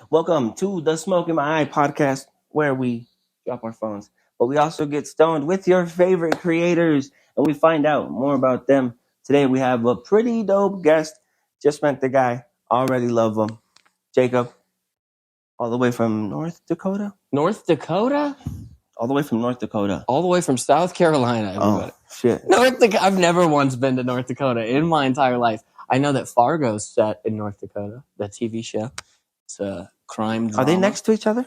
Welcome to the Smoke in My Eye podcast, where we drop our phones, but we also get stoned with your favorite creators, and we find out more about them. Today we have a pretty dope guest. Just met the guy. Already love him. Jacob, all the way from North Dakota? North Dakota? All the way from North Dakota. All the way from South Carolina, everybody. Oh, shit. I've never once been to North Dakota in my entire life. I know that Fargo's set in North Dakota, that TV show. It's a crime drama. Are they next to each other?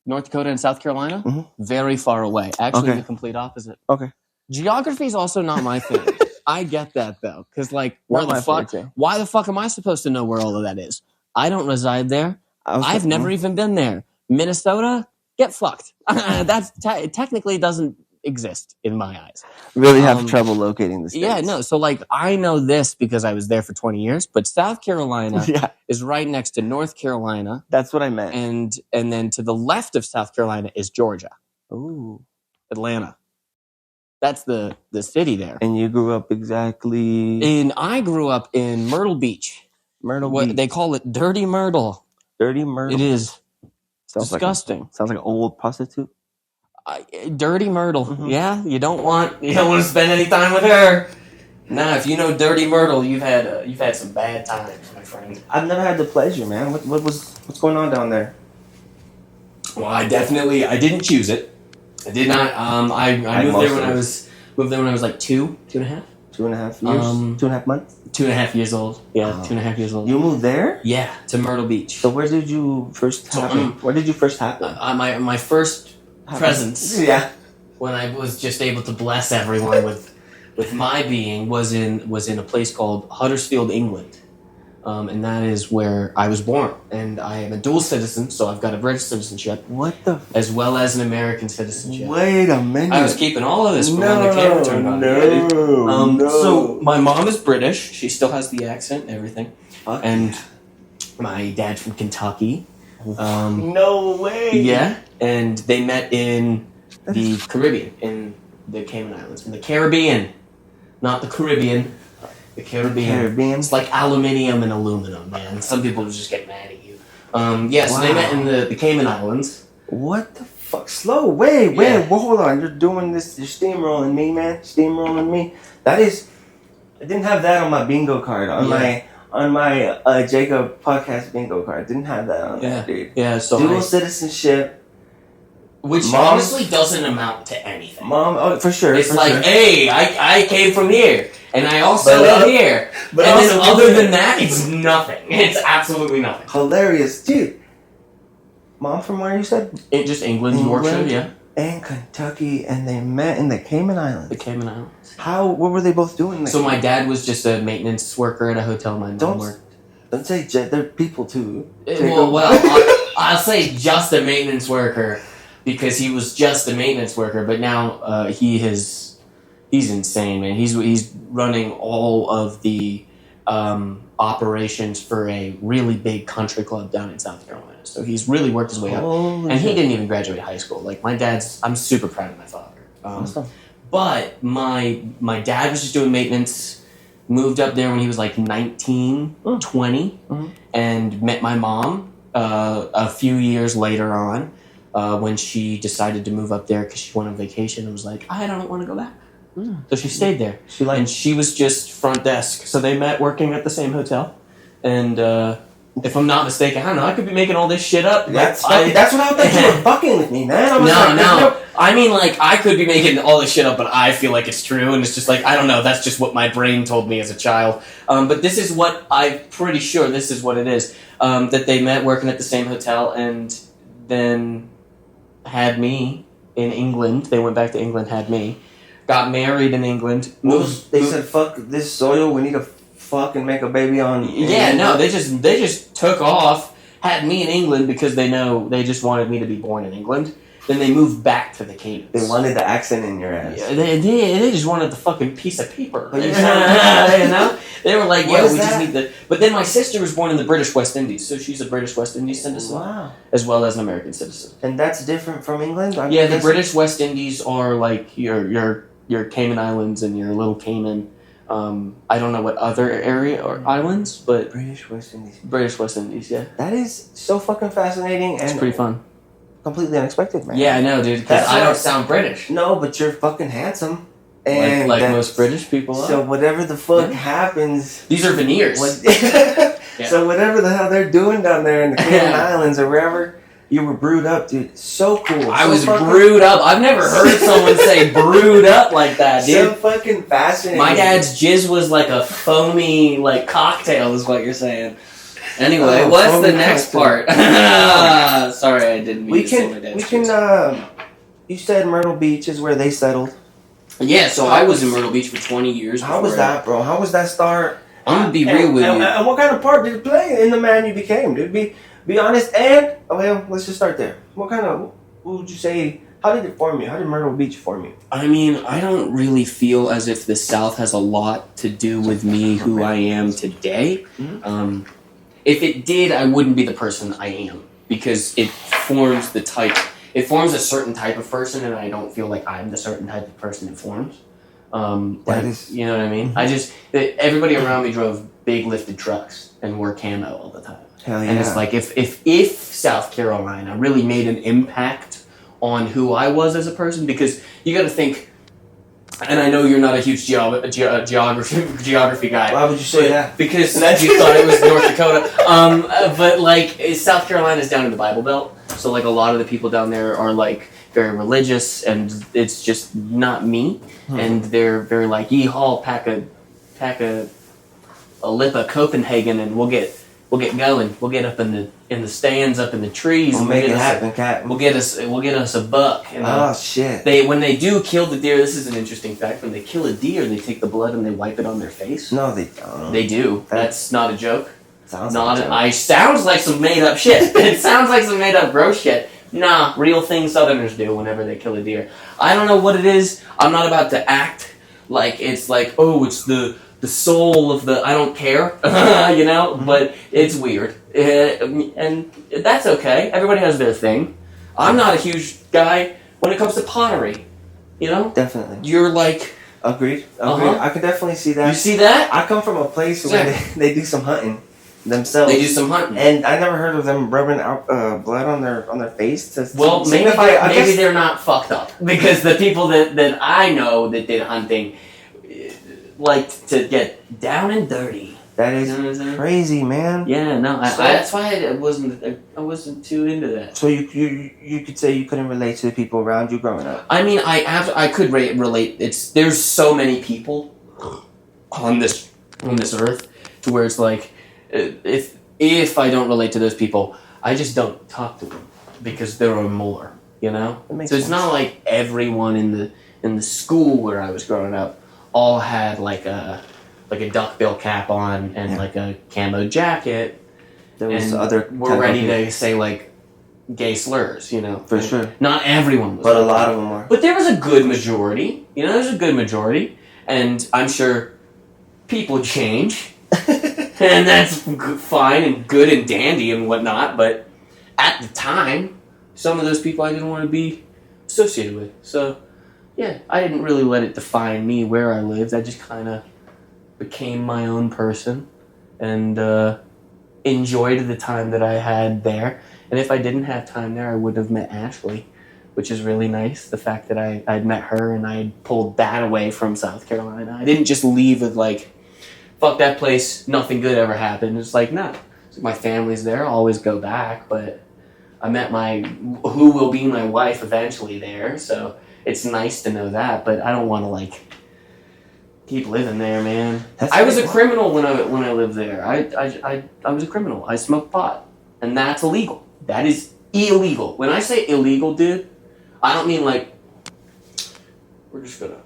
North Dakota and South Carolina? Mm-hmm. Very far away. Actually, Okay. the complete opposite. Okay. Geography is also not my thing. I get that, though. Because, Not my forte. why the fuck am I supposed to know where all of that is? I don't reside there. I've never even been there. Minnesota? Get fucked. That's technically doesn't exist in my eyes. Really have trouble locating the states. Yeah, no. So I know this because I was there for 20 years, but South Carolina is right next to North Carolina. That's what I meant. And then to the left of South Carolina is Georgia. Ooh. Atlanta. That's the city there. And you grew up exactly... I grew up in Myrtle Beach. Beach. They call it Dirty Myrtle. Dirty Myrtle? It is. Sounds disgusting. Sounds like an old prostitute. Dirty Myrtle. Mm-hmm. Yeah, you don't want to spend any time with her. Nah, if you know Dirty Myrtle, you've had some bad times, my friend. I've never had the pleasure, man. What's going on down there? Well, I didn't choose it. I did not. I moved there when I was like two and a half. 2.5 years. 2.5 months. 2.5 years old. Yeah, 2.5 years old. You moved there? Yeah, to Myrtle Beach. So where did you first happen? Where did you first happen? My first presence. Yeah. When I was just able to bless everyone with my being was in a place called Huddersfield, England. And that is where I was born. And I am a dual citizen, so I've got a British citizenship. What the? As well as an American citizenship. Wait a minute. I was keeping all of this from when the camera turned on. No. So my mom is British. She still has the accent and everything. Okay. And my dad's from Kentucky. No way. Yeah. And they met in the Caribbean, in the Cayman Islands. In the Caribbean. Not the Caribbean. The Caribbean. It's like aluminium and aluminum, man. Some people just get mad at you. So they met in the Cayman Islands. What the fuck? Slow. Wait. Well, hold on. You're doing this. You're steamrolling me, man. Steamrolling me. That is... I didn't have that on my bingo card. On my Jacob podcast bingo card. I didn't have that on there, dude. Yeah, so... Dual citizenship. Which honestly doesn't amount to anything. For sure. It's hey, I came from here. And I also live here. And then other than that, it's nothing. It's absolutely nothing. Hilarious. Dude. Mom from where you said? Just England, Yorkshire, yeah. And Kentucky, and they met in the Cayman Islands. The Cayman Islands. What were they both doing? So my dad was just a maintenance worker at a hotel. My mom worked. Don't say they're people too. I'll say just a maintenance worker because he was just a maintenance worker, but now he's insane, man. He's running all of the operations for a really big country club down in South Carolina. So he's really worked his way up. And he didn't even graduate high school. Like I'm super proud of my father. Awesome. But my dad was just doing maintenance, moved up there when he was like 19, 20, and met my mom a few years later on when she decided to move up there because she went on vacation and was like, I don't want to go back. So she stayed there. And she was just front desk. So they met working at the same hotel. And if I'm not mistaken, I don't know, I could be making all this shit up. That's what I thought you were fucking with me, man. No. I mean, I could be making all this shit up, but I feel like it's true. And it's just I don't know, that's just what my brain told me as a child. But this is what I'm pretty sure this is what it is. That they met working at the same hotel and then had me in England. They went back to England, had me. Got married in England. They said, fuck this soil, we need to fucking make a baby on... they just took off, had me in England because they just wanted me to be born in England. Then they moved back to the Caymans. They wanted the accent in your ass. Yeah, they just wanted the fucking piece of paper. You know? They were like, we just need the... But then my sister was born in the British West Indies, so she's a British West Indies citizen. Wow. As well as an American citizen. And that's different from England? The British West Indies are like your Cayman Islands and your little Cayman. I don't know what other area or islands, but British West Indies. British West Indies, yeah. That is so fucking fascinating and It's pretty fun. completely unexpected, man. Yeah, I know, dude, because That's I why- don't sound British. No, but you're fucking handsome. And Like that's- most British people are. So whatever the fuck happens... These are veneers. Yeah. So whatever the hell they're doing down there in the Cayman Islands or wherever, you were brewed up, dude. So cool. I so was fucking, brewed up. I've never heard someone say brewed up like that, dude. So fucking fascinating. My dad's jizz was like a foamy, like, cocktail is what you're saying. Anyway, Oh, what's foamy the next cocktail. part? Sorry, I didn't mean We to say my dad's can, jizz. you said Myrtle Beach is where they settled. Yeah, so I was in Myrtle Beach for 20 years. How was that, bro? How was that start? I'm gonna be real with you. And what kind of part did it play in the man you became, dude? Be honest, and well, let's just start there. What would you say? How did it form you? How did Myrtle Beach form you? I mean, I don't really feel as if the South has a lot to do with me, who I am today. Mm-hmm. If it did, I wouldn't be the person I am, because it forms a certain type of person, and I don't feel like I'm the certain type of person it forms. You know what I mean? Mm-hmm. Everybody around me drove big lifted trucks and wore camo all the time. Hell yeah. And it's like, if South Carolina really made an impact on who I was as a person, because you got to think, and I know you're not a huge geography guy. Why would you say that? Because you thought it was North Dakota. But like, South Carolina's down in the Bible Belt, so like a lot of the people down there are like very religious, and it's just not me. And they're very like, yeehaw, pack a lip of Copenhagen, and we'll get going. We'll get up in the stands, up in the trees. We'll make it happen, Cat. We'll get us a buck. You know? Oh shit! When they do kill the deer, this is an interesting fact. When they kill a deer, they take the blood and they wipe it on their face. No, they don't. They do. That's not a joke. Sounds sounds like some made up shit. It sounds like some made up gross shit. Nah, real thing Southerners do whenever they kill a deer. I don't know what it is. I'm not about to act like it's like, oh, it's the soul of the, I don't care, you know, but it's weird. And that's okay. Everybody has their thing. I'm not a huge guy when it comes to pottery, you know? Definitely. You're like... Agreed. I can definitely see that. You see that? I come from a place where they do some hunting themselves. They do some hunting. And I never heard of them rubbing out blood on their face. Maybe they're not fucked up. Because the people that I know that did hunting like to get down and dirty. That is crazy, man. Yeah, no, that's why I wasn't too into that. So you could say you couldn't relate to the people around you growing up. I mean, I could relate. There's so many people on this earth to where it's like, if I don't relate to those people, I just don't talk to them because there are more, you know. So it's not like everyone in the school where I was growing up all had like a duckbill cap on and like a camo jacket. There was we're ready to say like gay slurs, you know. For sure. Not everyone was. But a lot of them were. But there was a good majority. You know, there's a good majority. And I'm sure people change. And that's fine and good and dandy and whatnot. But at the time, some of those people I didn't want to be associated with. So, yeah, I didn't really let it define me where I lived. I just kind of became my own person and enjoyed the time that I had there. And if I didn't have time there, I would have met Ashley, which is really nice. The fact that I'd met her and I had pulled that away from South Carolina. I didn't just leave with like, fuck that place, nothing good ever happened. It's like, no, my family's there, I'll always go back. But I met who will be my wife eventually there. So it's nice to know that, but I don't want to like keep living there, man. I was a criminal when I lived there. I was a criminal. I smoked pot, and that's illegal. That is illegal. When I say illegal, dude, I don't mean like we're just gonna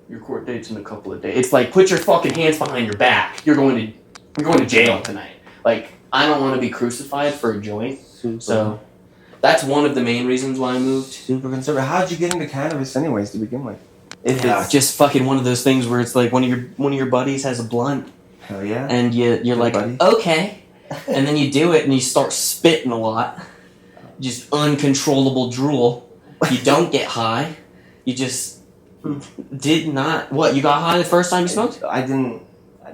your court date's in a couple of days. It's like put your fucking hands behind your back. You're going to jail tonight. Like I don't want to be crucified for a joint. So that's one of the main reasons why I moved. Super conservative. How'd you get into cannabis anyways to begin with? If it's just fucking one of those things where it's like one of your buddies has a blunt. Hell yeah. And you're like, buddy. Okay. And then you do it and you start spitting a lot. Just uncontrollable drool. You don't get high. You just Did not. What, you got high the first time you smoked? I didn't.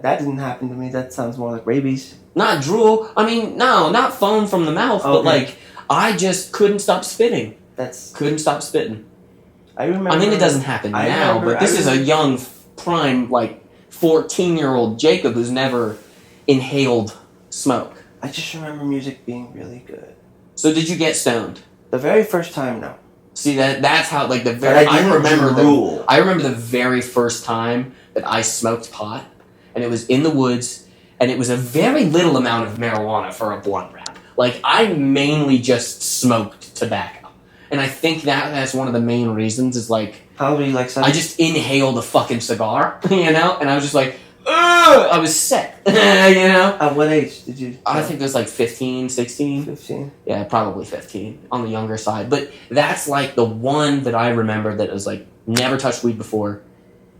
That didn't happen to me. That sounds more like rabies. Not drool. I mean, no, not foam from the mouth, but like, I just couldn't stop spitting. Couldn't stop spitting. I remember. I mean, it doesn't happen now, but this is a young, prime, like, 14-year-old Jacob who's never inhaled smoke. I just remember music being really good. So did you get stoned? The very first time, no. See, that's how, like, I remember the very first time that I smoked pot, and it was in the woods, and it was a very little amount of marijuana for a blunt wrap. Like, I mainly just smoked tobacco. And I think that's one of the main reasons is, like... How old were you, like, 7? I just inhaled a fucking cigar, you know? And I was just like, ugh! I was sick, you know? At what age did you... I think it was like 15, 16. 15? Yeah, probably 15, on the younger side. But that's like the one that I remember that was like, never touched weed before.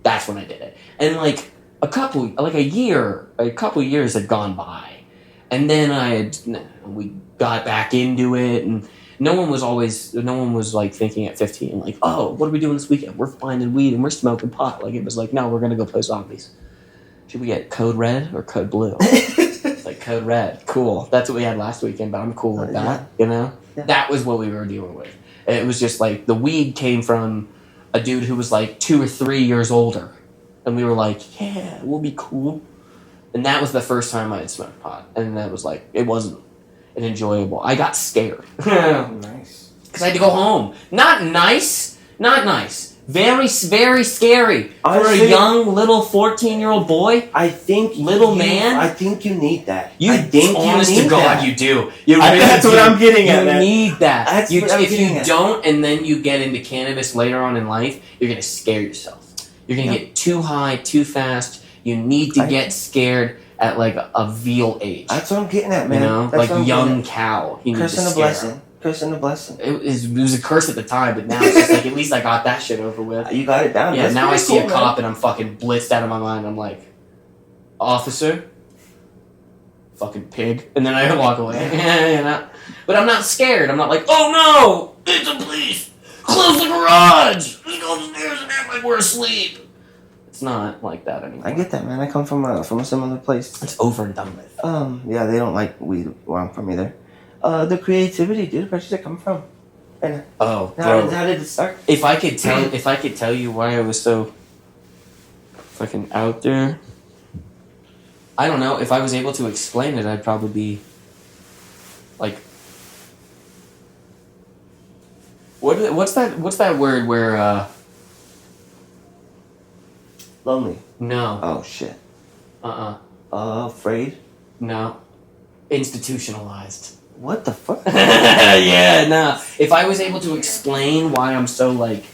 That's when I did it. And like a couple years had gone by. And then we got back into it, and no one was like thinking at 15, like, oh, what are we doing this weekend? We're finding weed and we're smoking pot. Like, it was like, no, we're going to go play zombies. Should we get Code Red or Code Blue? It's like, Code Red. Cool. That's what we had last weekend, but I'm cool with that, you know? Yeah. That was what we were dealing with. And it was just like, the weed came from a dude who was like 2 or 3 years older. And we were like, yeah, we'll be cool. And that was the first time I had smoked pot. And that was like, it wasn't an enjoyable. I got scared. Nice. Because I had to go home. Not nice. Very, very scary. Honestly, for a young, little 14-year-old boy. I think man. I think you need that. Honest to God, you do. That's what I'm getting at. You need that. If you don't, and then you get into cannabis later on in life, you're going to scare yourself. You're going to get too high, too fast. You need to get scared at like a veal age. That's what I'm getting at, man. You know, that's like young cow. Curse and a blessing. Curse and a blessing. It was a curse at the time, but now it's just like, at least I got that shit over with. You got it down. Yeah, now I see a cop and I'm fucking blitzed out of my mind. I'm like, officer? Fucking pig. And then I walk away. You know? But I'm not scared. I'm not like, oh no! It's the police! Close the garage! Let's go upstairs and act like we're asleep! It's not like that anymore. I get that, man. I come from a similar place. It's over and done with. Yeah, they don't like weed where I'm from either. The creativity, dude. Where does it come from? And how did it start? If I could tell you why I was so fucking out there, I don't know. If I was able to explain it, I'd probably be like, what's that word where lonely. No. Oh shit. Afraid. No. Institutionalized. What the fuck? Yeah, no. If I was able to explain why I'm so, like,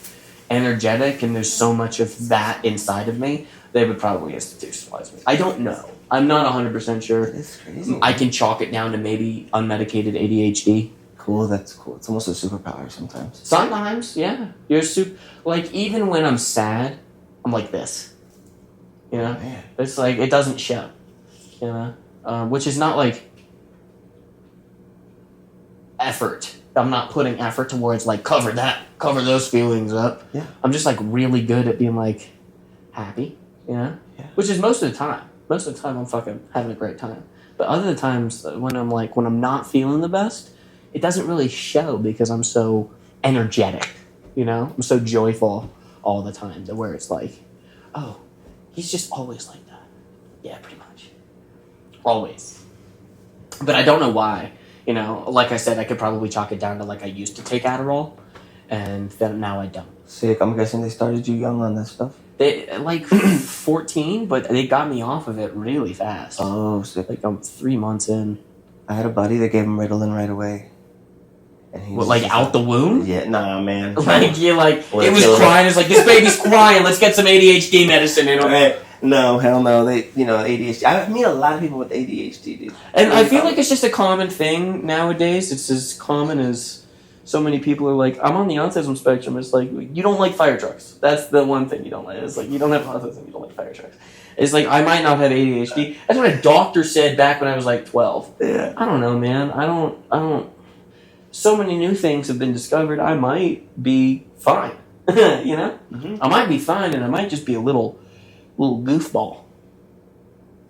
energetic and there's so much of that inside of me, they would probably institutionalize me. I don't know. I'm not 100% sure. That's crazy. I can chalk it down to maybe unmedicated ADHD. Cool, that's cool. It's almost a superpower sometimes. Sometimes, yeah. Like, even when I'm sad, I'm like this. You know? Man. It's like, it doesn't show. You know? Which is not, like, effort. I'm not putting effort towards, like, cover those feelings up. Yeah. I'm just, like, really good at being, like, happy, you know? Yeah. Which is most of the time. Most of the time I'm fucking having a great time. But other times when I'm not feeling the best, it doesn't really show because I'm so energetic, you know? I'm so joyful all the time to where it's like, oh, he's just always like that. Yeah, pretty much. Always. But I don't know why. You know, like I said, I could probably chalk it down to, like, I used to take Adderall, and then now I don't. Sick. I'm guessing they started you young on that stuff? They, like, 14, but they got me off of it really fast. Oh, sick. Like, I'm 3 months in. I had a buddy that gave him Ritalin right away. And he was out the womb? Yeah, nah, man. Like, you're like, it was crying. It's like, this baby's crying. Let's get some ADHD medicine in him. Right. No, hell no. They, ADHD. I meet a lot of people with ADHD, dude. And I feel like it's just a common thing nowadays. It's as common as so many people are like, I'm on the autism spectrum. It's like, you don't like fire trucks. That's the one thing you don't like. It's like, you don't have autism, you don't like fire trucks. It's like, I might not have ADHD. That's what a doctor said back when I was like 12. Yeah. I don't know, man. I don't. So many new things have been discovered. I might be fine. You know? Mm-hmm. I might be fine, and I might just be a little goofball.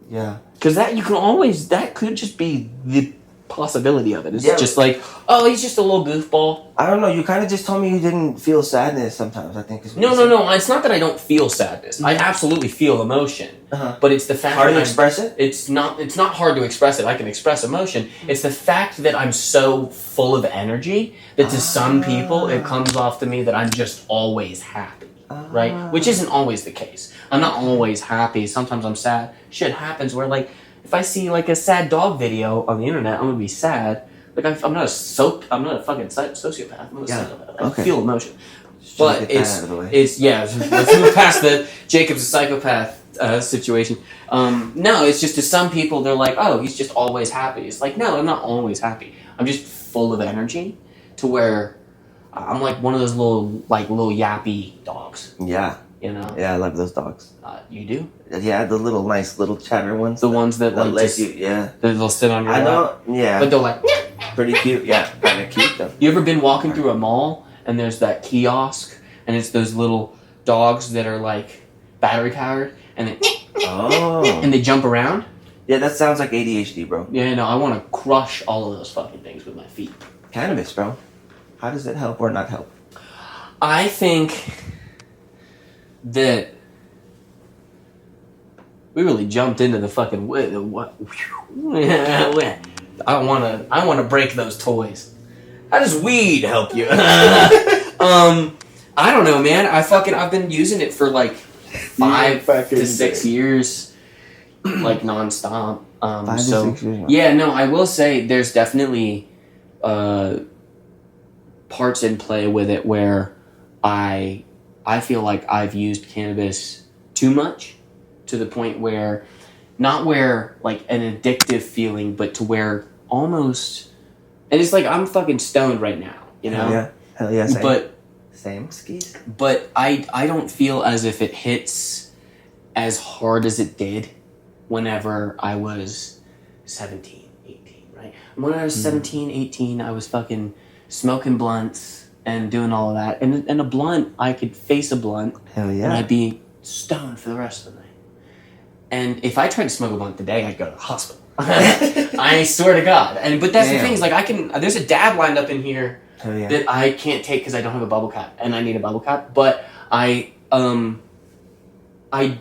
Yeah. Because that could just be the possibility of it. It's Yeah. just like, oh, he's just a little goofball. I don't know. You kind of just told me you didn't feel sadness sometimes, I think. Is what No. It's not that I don't feel sadness. I absolutely feel emotion. Uh-huh. But it's the fact hard that to express it? It's not hard to express it. I can express emotion. It's the fact that I'm so full of energy that to some people it comes off to me that I'm just always happy. Right? Which isn't always the case. I'm not always happy. Sometimes I'm sad. Shit happens where, like, if I see, like, a sad dog video on the internet, I'm gonna be sad. Like, I'm not a fucking sociopath. I'm not a psychopath. I feel emotion. But let's move past the Jacob's a psychopath situation. No, it's just to some people, they're like, oh, he's just always happy. It's like, no, I'm not always happy. I'm just full of energy to where I'm like one of those little yappy dogs. Yeah. You know? Yeah, I love those dogs. You do? Yeah, the little nice little chatter ones. The ones that like let you, yeah. They'll sit on your lap. Yeah. But they're like, pretty cute. Yeah, kind of cute though. You ever been walking through a mall and there's that kiosk and it's those little dogs that are like battery powered and they and they jump around? Yeah, that sounds like ADHD, bro. Yeah, no, I want to crush all of those fucking things with my feet. Cannabis, bro. How does it help or not help? I think that we really jumped into the fucking what? I want to break those toys. How does weed help you? I don't know, man. I've been using it for like 5 to 6 years, like nonstop. 5 to 6 years. Yeah, no, I will say there's definitely parts in play with it where I feel like I've used cannabis too much to the point where, not where like an addictive feeling, but to where almost, and it's like I'm fucking stoned right now, you know? Hell yeah. Same. Same skis. But I don't feel as if it hits as hard as it did whenever I was 17, 18, right? When I was 17, 18, I was fucking smoking blunts and doing all of that. And a blunt, I could face a blunt. Hell yeah. And I'd be stoned for the rest of the night. And if I tried to smoke a blunt today, I'd go to the hospital. I swear to God. But that's the thing, is like there's a dab lined up in here that I can't take because I don't have a bubble cap, and I need a bubble cap. But I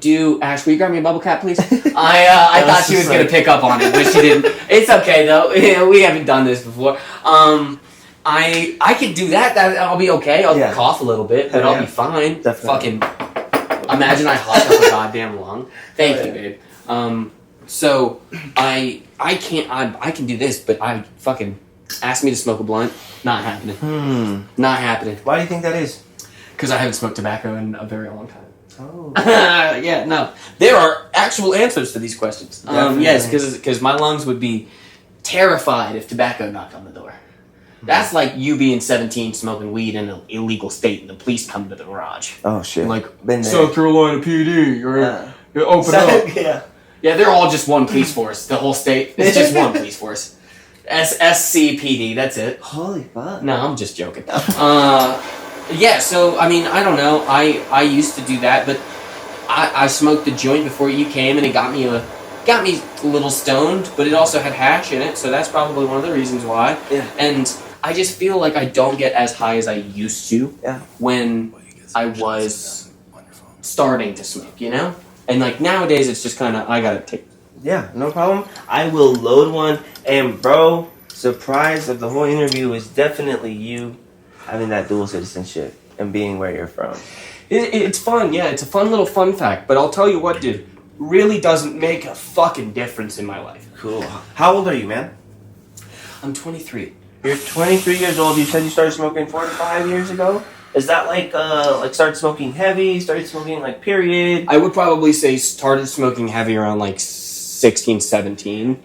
do. Ash, will you grab me a bubble cap, please? I thought she was gonna pick up on it, but she didn't. It's okay though. We haven't done this before. I could do that. I'll be okay. I'll cough a little bit, but I'll be fine. Definitely. Fucking imagine I hot up a goddamn lung. Thank you, babe. So I can't. I can do this, but I fucking ask me to smoke a blunt. Not happening. Not happening. Why do you think that is? Because I haven't smoked tobacco in a very long time. Oh. Yeah, no. There are actual answers to these questions. Yes, because my lungs would be terrified if tobacco knocked on the door. That's like you being 17 smoking weed in an illegal state and the police come to the garage. Oh, shit. Like, South Carolina PD, you're open up. Yeah, they're all just one police force. The whole state. It's just one police force. SCPD, that's it. Holy fuck. No, I'm just joking. Yeah, so, I mean, I don't know. I used to do that, but I smoked the joint before you came, and it got me a little stoned, but it also had hash in it, so that's probably one of the reasons why. Yeah. And I just feel like I don't get as high as I used to when I was starting to smoke, you know? And, like, nowadays, it's just kind of, I gotta take... Yeah, no problem. I will load one, and bro, surprise of the whole interview is definitely you having that dual citizenship and being where you're from. It's fun, yeah. It's a fun little fun fact. But I'll tell you what, dude. Really doesn't make a fucking difference in my life. Cool. How old are you, man? I'm 23. You're 23 years old. You said you started smoking 4 to 5 years ago? Is that like started smoking heavy, started smoking like period? I would probably say started smoking heavy around like 16, 17.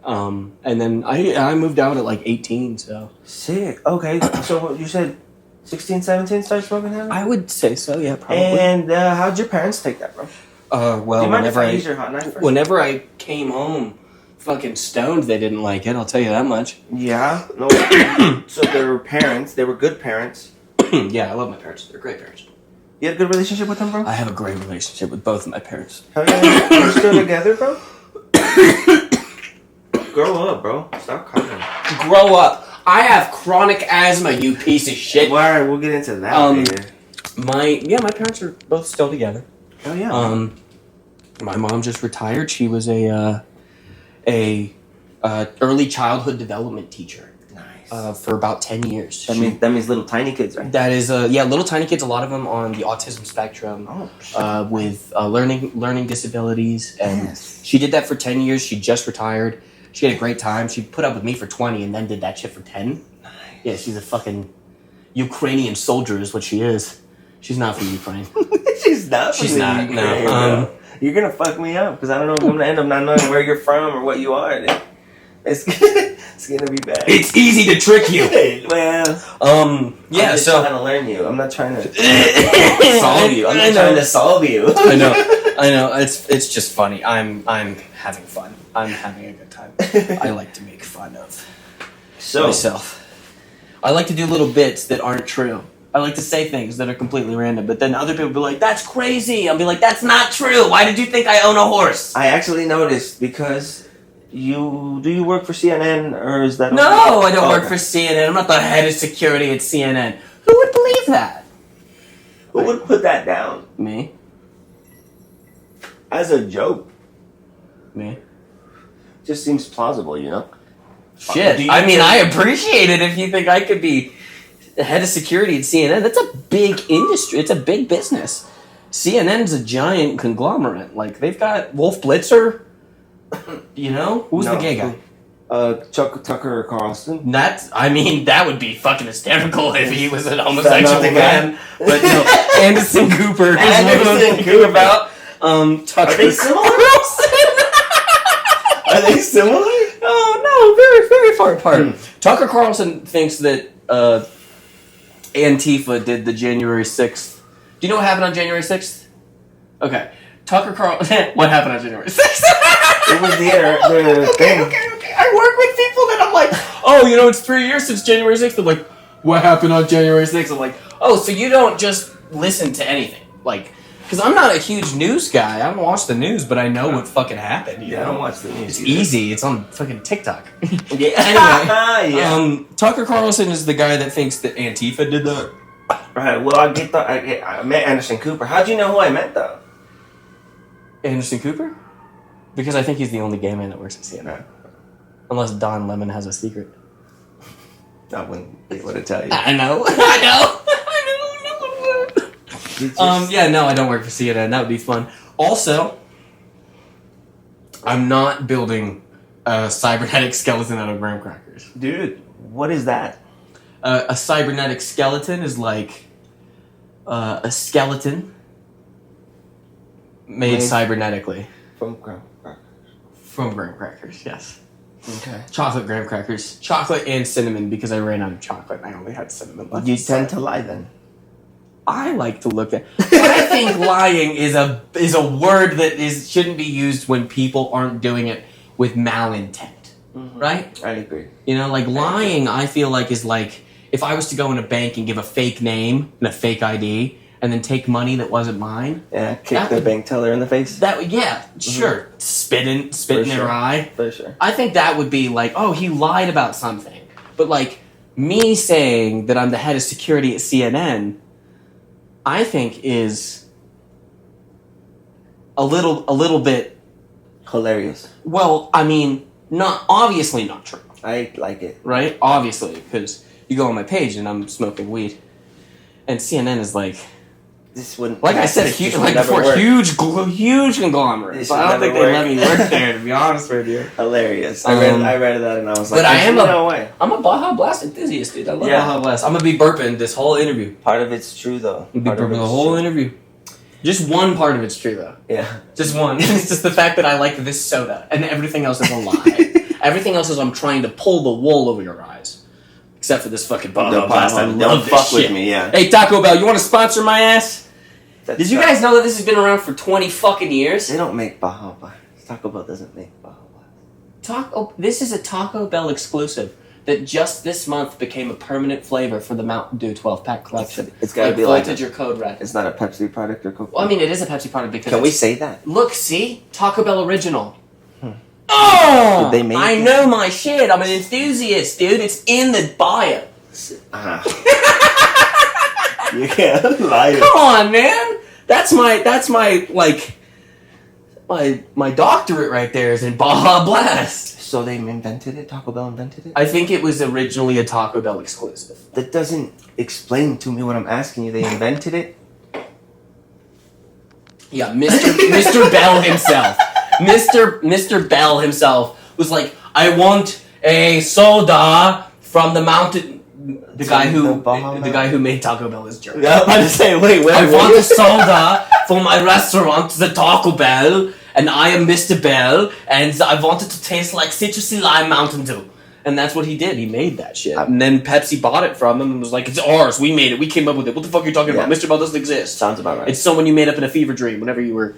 And then I moved out at like 18, so. Sick. Okay. So you said 16, 17 started smoking heavy? I would say so, yeah, probably. And how'd your parents take that, bro? Well, Do you mind if I use your hot knife first? Whenever I came home fucking stoned, they didn't like it, I'll tell you that much. Yeah. No. So they were parents. They were good parents. Yeah, I love my parents. They're great parents. You had a good relationship with them, bro? I have a great relationship with both of my parents. Hell yeah. You're still together, bro? Grow up, bro. Stop crying. Grow up. I have chronic asthma, you piece of shit. Well, alright, we'll get into that later. My parents are both still together. Oh yeah. My mom just retired. She was a early childhood development teacher. Nice. For about 10 years. That means little tiny kids, right? That is, little tiny kids. A lot of them on the autism spectrum, with learning disabilities, and yes. She did that for 10 years. She just retired. She had a great time. She put up with me for 20, and then did that shit for 10. Nice. Yeah, she's a fucking Ukrainian soldier, is what she is. She's not from Ukraine. She's not. She's not. Ukraine, no. You're gonna fuck me up because I don't know if I'm gonna end up not knowing where you're from or what you are. It's gonna be bad. It's easy to trick you. Well, yeah. I'm just So trying to learn you. I'm not trying to solve you. I'm not trying to solve you. I know. It's just funny. I'm having fun. I'm having a good time. I like to make fun of myself. I like to do little bits that aren't true. I like to say things that are completely random, but then other people will be like, "That's crazy." I'll be like, "That's not true. Why did you think I own a horse?" I actually noticed because do you work for CNN or is that? No, I don't work for CNN. I'm not the head of security at CNN. Who would believe that? Who would put that down? Me. As a joke. Me. Just seems plausible, you know? Shit. I mean, I appreciate it if you think I could be the head of security at CNN. That's a big industry. It's a big business. CNN's a giant conglomerate. Like, they've got Wolf Blitzer. You know? Who's the gay guy? Tucker Carlson. That would be fucking hysterical if he was an homosexual man. But no, Anderson Cooper. Anderson Cooper. About Tucker. Are they similar? Are they similar? Oh no, very, very far apart. Tucker Carlson thinks that Antifa did the January 6th. Do you know what happened on January 6th? Okay. Tucker Carlson. What happened on January 6th? It was the thing. Okay. I work with people that I'm like, oh, it's 3 years since January 6th. I'm like, what happened on January 6th? I'm like, oh, so you don't just listen to anything. Like, because I'm not a huge news guy. I don't watch the news, but I know what fucking happened. I don't watch the news. It's easy. It's on fucking TikTok. Yeah. Anyway, Tucker Carlson is the guy that thinks that Antifa did that. Right. Well, I met Anderson Cooper. How'd you know who I met though? Anderson Cooper? Because I think he's the only gay man that works at CNN. Unless Don Lemon has a secret. I wouldn't be able to tell you. I know. No, I don't work for CNN. That would be fun. Also, I'm not building a cybernetic skeleton out of graham crackers. Dude, what is that? A cybernetic skeleton is like a skeleton made cybernetically. From graham crackers. From graham crackers, yes. Okay. Chocolate graham crackers. Chocolate and cinnamon because I ran out of chocolate and I only had cinnamon left. You tend to lie then. I like to look at. I think lying is a word that shouldn't be used when people aren't doing it with malintent, right? I agree. Lying. I feel like is like if I was to go in a bank and give a fake name and a fake ID and then take money that wasn't mine. Yeah, kick the bank teller in the face. Sure. Spit in their eye. For sure. I think that would be like, oh, he lied about something. But like me saying that I'm the head of security at CNN. I think is a little bit hilarious. Well, I mean, obviously not true. I like it. Right? Obviously, because you go on my page and I'm smoking weed. And CNN is like this wouldn't I said huge conglomerate. So I don't think they let me work there, to be honest with you. Hilarious. I read that and I was like, but I'm a Baja Blast enthusiast, dude. I love Baja Blast. I'm gonna be burping this whole interview. Part of it's true though. I'll be burping the whole interview. Just one part of it's true though. Yeah. Just one. It's just the fact that I like this soda and everything else is a lie. Everything else is I'm trying to pull the wool over your eyes. Except for this fucking Baja Blast. I love this shit. With me, yeah. Hey Taco Bell, you wanna sponsor my ass? Did you guys know that this has been around for 20 fucking years? They don't make Baja Blast. Taco Bell doesn't make Baja Blast. This is a Taco Bell exclusive. that just this month became a permanent flavor for the Mountain Dew 12-pack collection. It's gotta be Voltage or Code Red. It's not a Pepsi product or Coke. Well, I mean, it is a Pepsi product because. Can we say that? Look, see, Taco Bell original. Oh, did they make I know my shit. I'm an enthusiast, dude. It's in the bio. You can't lie. Come on, man. That's my like my doctorate right there is in Baja Blast. So they invented it? Taco Bell invented it? I think it was originally a Taco Bell exclusive. That doesn't explain to me what I'm asking you. They invented it? Yeah, Mr. Bell himself. Mr. Bell himself was like, I want a soda from the mountain. The guy who made Taco Bell is jerk. Yeah, I'm about to say, wait. I want a soda for my restaurant, the Taco Bell, and I am Mr. Bell, and I want it to taste like citrusy lime Mountain Dew. And that's what he did. He made that shit. And then Pepsi bought it from him and was like, it's ours. We made it. We came up with it. What the fuck are you talking about? Mr. Bell doesn't exist. Sounds about right. It's someone you made up in a fever dream whenever you were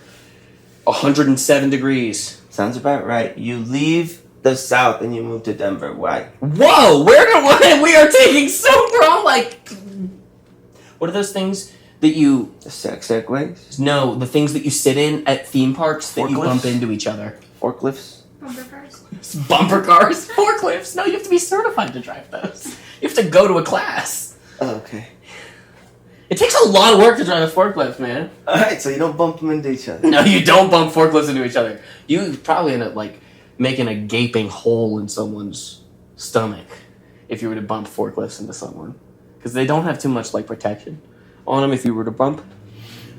107 degrees. Sounds about right. You leave the South and you move to Denver. Why? Whoa! We are taking what are those things that you... The segways? No, the things that you sit in at theme parks that you bump into each other. Forklifts? Bumper cars. Bumper cars? Forklifts? No, you have to be certified to drive those. You have to go to a class. Oh, okay. It takes a lot of work to drive a forklift, man. Alright, so you don't bump them into each other. No, you don't bump forklifts into each other. You probably end up, making a gaping hole in someone's stomach if you were to bump forklifts into someone. Because they don't have too much, protection on them if you were to bump.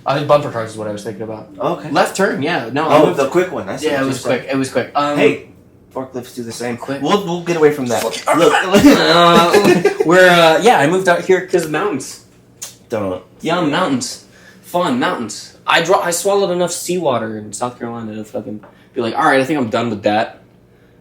I think bumper cars is what I was thinking about. Okay. Left turn, yeah. No. Oh, the quick one. I see. Yeah, it was quick. It was quick. Hey, forklifts do the same. Quick. We'll get away from that. I moved out here because of mountains. Don't. Yum, mountains. Fun, mountains. I swallowed enough seawater in South Carolina to fucking be like, alright, I think I'm done with that.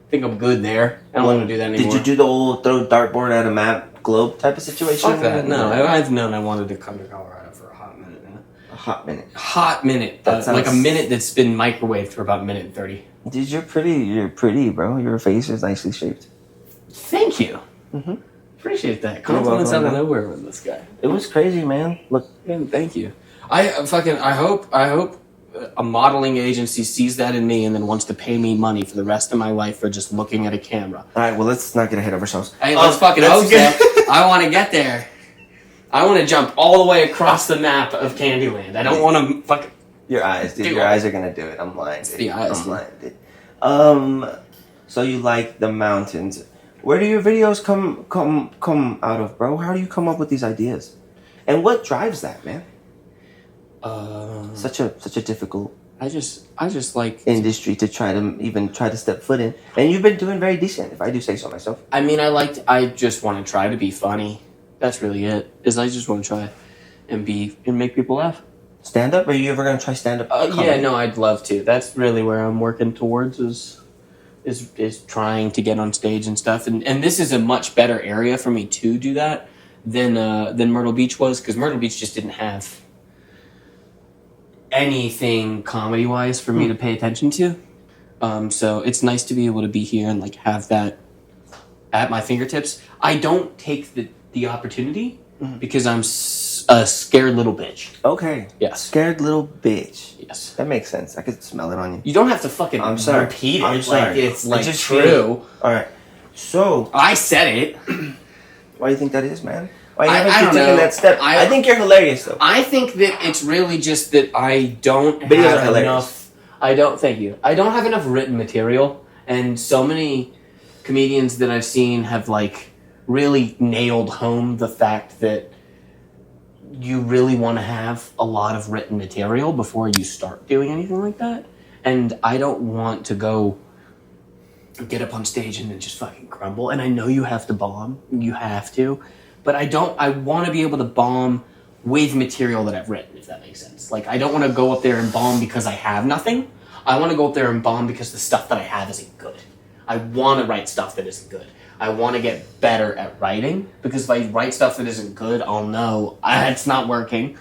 I think I'm good there. I don't want to do that anymore. Did you do the old throw dartboard at a map globe type of situation? Fuck that. No, I've known I wanted to come to Colorado for a hot minute now. A hot minute. Hot minute. Like a minute that's been microwaved for about a minute and 30. Dude, you're pretty, bro. Your face is nicely shaped. Thank you. Mm-hmm. Appreciate that. Compliments out of nowhere with this guy. It was crazy, man. Look. Man, thank you. I hope a modeling agency sees that in me and then wants to pay me money for the rest of my life for just looking at a camera. All right, well, let's not get ahead of ourselves. Hey, let's fucking hope so. I want to get there. I want to jump all the way across the map of Candyland. I don't want to fucking... Your eyes, dude. Your eyes are going to do it. I'm blind, dude. The eyes. I'm blind, dude. So you like the mountains. Where do your videos come out of, bro? How do you come up with these ideas? And what drives that, man? Such a difficult I just like industry to try to step foot in, and you've been doing very decent, if I do say so myself. I mean, I just want to try to be funny. That's really it. I just want to try and make people laugh. Stand up? Are you ever gonna try stand up? Yeah, no, I'd love to. That's really where I'm working towards is trying to get on stage and stuff. And this is a much better area for me to do that than Myrtle Beach was, because Myrtle Beach just didn't have anything comedy-wise for me to pay attention to. So it's nice to be able to be here and have that at my fingertips. I don't take the opportunity because I'm a scared little bitch. Okay. Yes. Scared little bitch. Yes. That makes sense. I could smell it on you. You don't have to fucking repeat it. I'm sorry. It's just true. Alright. So I said it. Why do you think that is, man? Why haven't I you don't taken know. that step? I think you're hilarious, though. I think that it's really just that I don't Videos are have hilarious. enough. Thank you. I don't have enough written material, and so many comedians that I've seen have really nailed home the fact that you really want to have a lot of written material before you start doing anything like that. And I don't want to go get up on stage and then just fucking crumble. And I know you have to bomb. You have to. But I want to be able to bomb with material that I've written, if that makes sense. I don't want to go up there and bomb because I have nothing. I want to go up there and bomb because the stuff that I have isn't good. I want to write stuff that isn't good. I want to get better at writing, because if I write stuff that isn't good, I'll know it's not working.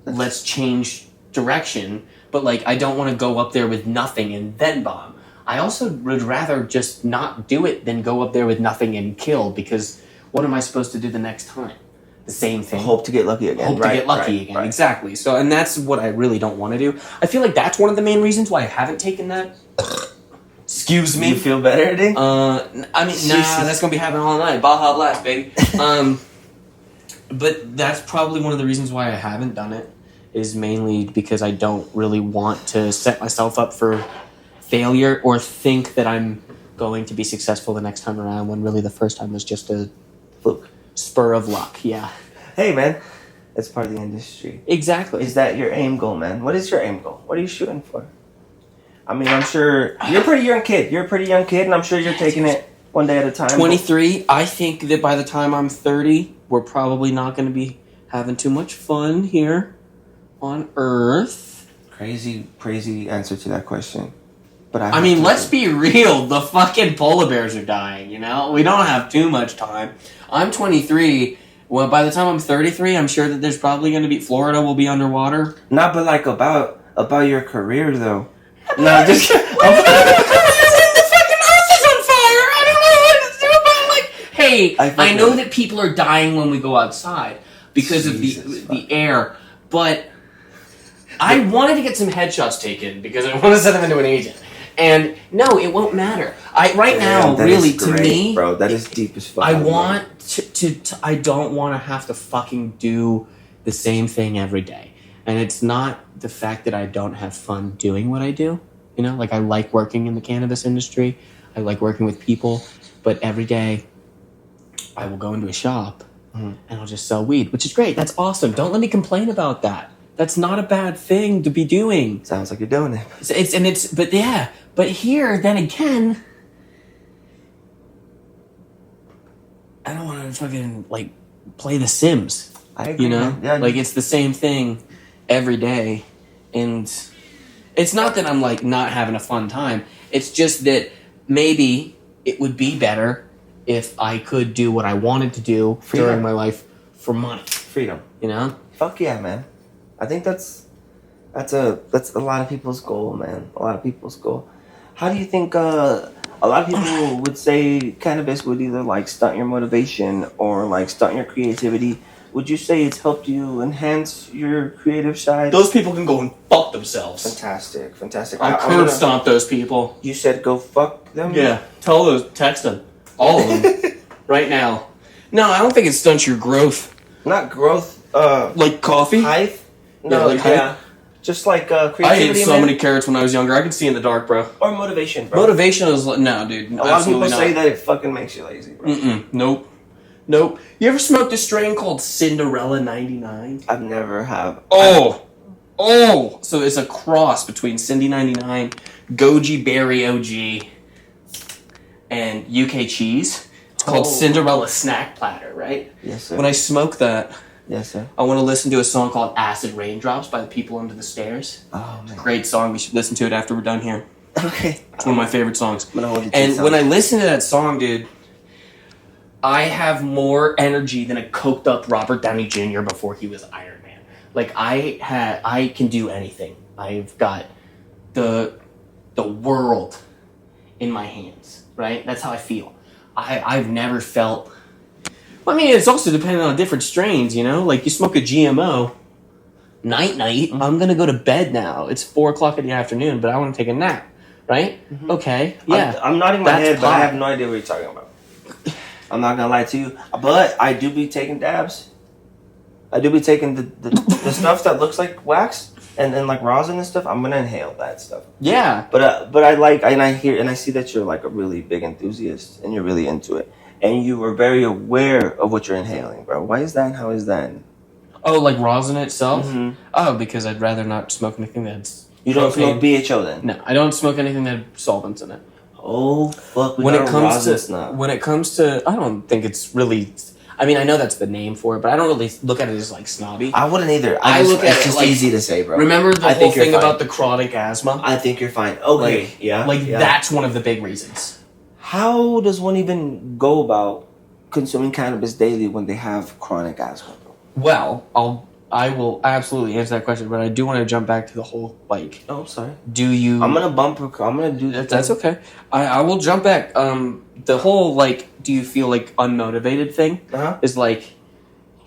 Let's change direction. But I don't want to go up there with nothing and then bomb. I also would rather just not do it than go up there with nothing and kill, because what am I supposed to do the next time? The same thing. Hope to get lucky again. Hope to get lucky again. Right. Exactly. So, and that's what I really don't want to do. I feel like that's one of the main reasons why I haven't taken that. Excuse me. You feel better, dude? I mean, nah, that's going to be happening all night. Baja Blast, baby. But that's probably one of the reasons why I haven't done it, is mainly because I don't really want to set myself up for failure or think that I'm going to be successful the next time around, when really the first time was just a fluke. Spur of luck, yeah. Hey, man. It's part of the industry. Exactly. Is that your aim goal, man? What is your aim goal? What are you shooting for? I mean, I'm sure you're a pretty young kid. You're a pretty young kid, and I'm sure you're taking it one day at a time. 23. I think that by the time I'm 30, we're probably not going to be having too much fun here on Earth. Crazy answer to that question. But I mean, let's be real. The fucking polar bears are dying, you know? We don't have too much time. I'm 23. Well, by the time I'm 33, I'm sure that there's probably going to be... Florida will be underwater. Not, but like about your career, though. No, just... The fucking Earth is on fire! I don't know what to do about, like... Hey, I know that people are dying when we go outside because of the air, but... I wanted to get some headshots taken because I want to send them into an agent. And no, it won't matter. Right now, really, to me, bro, that is deep as fuck. I want to I don't want to have to fucking do the same thing every day. And it's not the fact that I don't have fun doing what I do. You know, like I like working in the cannabis industry. I like working with people. But every day, I will go into a shop and I'll just sell weed, which is great. That's awesome. Don't let me complain about that. That's not a bad thing to be doing. Sounds like you're doing it. But here, then again, I don't want to fucking, like, play The Sims. I agree. You know? Yeah. Like, it's the same thing every day. And it's not that I'm, like, not having a fun time. It's just that maybe it would be better if I could do what I wanted to do during my life for money. Freedom. You know? Fuck yeah, man. I think that's a lot of people's goal, man. A lot of people's goal. How do you think a lot of people would say cannabis would either like stunt your motivation or like stunt your creativity? Would you say it's helped you enhance your creative side? Those people can go and fuck themselves. Fantastic. I curb stomp those people. You said go fuck them? Yeah. Text them. All of them. Right now. No, I don't think it stunts your growth. Not growth, like coffee? Height? No, yeah. Just like creativity. I ate so many carrots when I was younger. I could see in the dark, bro. Or motivation, bro. Motivation is no, dude. A lot of people say that it fucking makes you lazy, bro. Nope. You ever smoked a strain called Cinderella 99? I've never have. Oh. So it's a cross between Cindy 99, Goji Berry OG, and UK cheese. It's called Cinderella Snack Platter, right? Yes, sir. When I smoke that, yes, sir, I want to listen to a song called Acid Raindrops by the People Under the Stairs. Oh, man. Great song. We should listen to it after we're done here. Okay. It's one of my favorite songs. And when I listen to that song, dude, I have more energy than a coked up Robert Downey Jr. before he was Iron Man. Like, I can do anything. I've got the world in my hands, right? That's how I feel. I've never felt... Well, I mean, it's also dependent on different strains, you know? Like, you smoke a GMO, night, I'm going to go to bed now. It's 4 o'clock in the afternoon, but I want to take a nap, right? Mm-hmm. Okay, yeah. I'm nodding my head, but I have no idea what you're talking about. I'm not going to lie to you, but I do be taking dabs. I do be taking the stuff that looks like wax and then like rosin and stuff. I'm going to inhale that stuff. Yeah. But I like, and I hear, and I see that you're like a really big enthusiast and you're really into it. And you were very aware of what you're inhaling, bro. Why is that and how is that? Oh, like rosin itself? Mm-hmm. Oh, because I'd rather not smoke anything that's... You don't smoke BHO then? No, I don't smoke anything that has solvents in it. Oh, fuck. When it comes to... I don't think it's really... I mean, I know that's the name for it, but I don't really look at it as, like, snobby. I wouldn't either. It's just like, easy to say, bro. Remember the whole thing about the chronic asthma? I think you're fine. Okay, yeah. That's one of the big reasons. How does one even go about consuming cannabis daily when they have chronic asthma, bro? Well, I will absolutely answer that question, but I do want to jump back to the whole, like... Oh, sorry. Do you... I'm gonna do that. That's okay. I will jump back. The whole, like, do you feel, like, unmotivated thing is, like,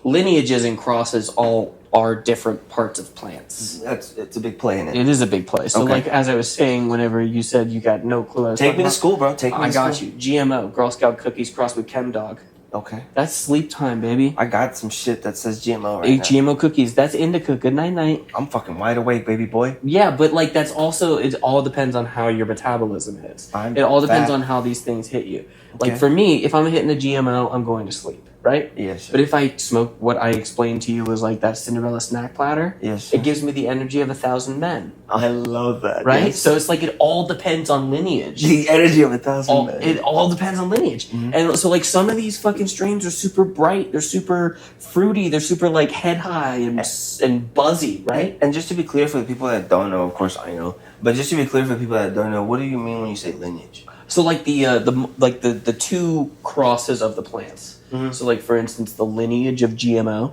lineages and crosses all are different parts of plants. It's a big play in it. It is a big play. So, Okay. like, as I was saying, whenever you said you got no clue... Take me to school, bro. Take me to school. I got you. GMO, Girl Scout cookies crossed with Chem Dog. Okay. That's sleep time, baby. I got some shit that says GMO right now. GMO cookies. That's indica. Good night. I'm fucking wide awake, baby boy. Yeah, but like that's also it all depends on how your metabolism is. It all depends on how these things hit you. Like for me, if I'm hitting a GMO, I'm going to sleep, right? Yes. Sir. But if I smoke what I explained to you was like that Cinderella snack platter, yes, it gives me the energy of 1,000 men. I love that. Right? Yes. So it's like it all depends on lineage. The energy of 1,000 men. It all depends on lineage. Mm-hmm. And so like some of these fucking strains are super bright, they're super fruity, they're super like head high and buzzy, right? And just to be clear for the people that don't know, of course I know, but just to be clear for the people that don't know, what do you mean when you say lineage? So like the two crosses of the plants. Mm-hmm. So like for instance, the lineage of GMO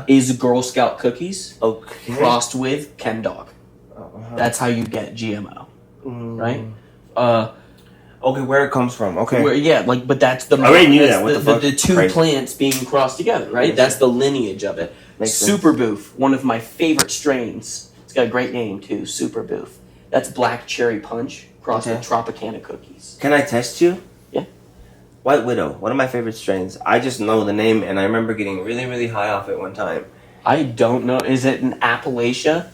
is Girl Scout cookies crossed with Chem Dog. That's how you get GMO, right? Okay, where it comes from? Okay, but that's the I already knew that. What the fuck? The two plants being crossed together, right? That's the lineage of it. Super Boof, one of my favorite strains. It's got a great name too. Super Boof. That's Black Cherry Punch crossed with Tropicana cookies. Can I test you? Yeah. White Widow, one of my favorite strains. I just know the name, and I remember getting really, really high off it one time. I don't know. Is it an Appalachia?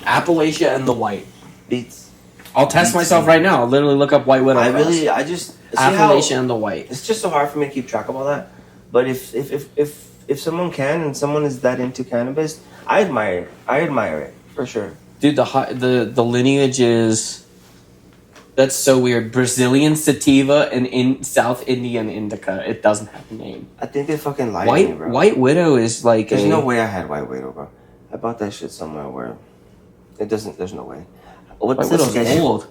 Appalachia and the white. Beats. I'll test myself right now. I'll literally look up White Widow. Appalachia and the white. It's just so hard for me to keep track of all that. But if someone can and someone is that into cannabis, I admire it for sure. Dude, the lineage is... That's so weird. Brazilian sativa and in South Indian indica. It doesn't have a name. I think they fucking lied to me, bro. White Widow is like There's no way I had White Widow, bro. I bought that shit somewhere where it doesn't... There's no way. White Widow's old.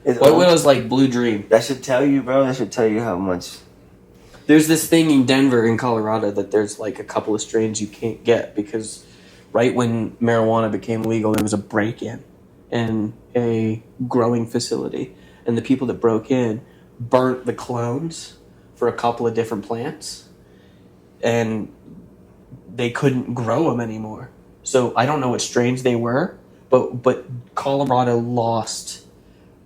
White Widow's like Blue Dream. That should tell you, bro. That should tell you how much... There's this thing in Denver, in Colorado, that there's like a couple of strains you can't get because right when marijuana became legal, there was a break-in a growing facility. And the people that broke in burnt the clones for a couple of different plants. And they couldn't grow them anymore. So I don't know what strains they were, but Colorado lost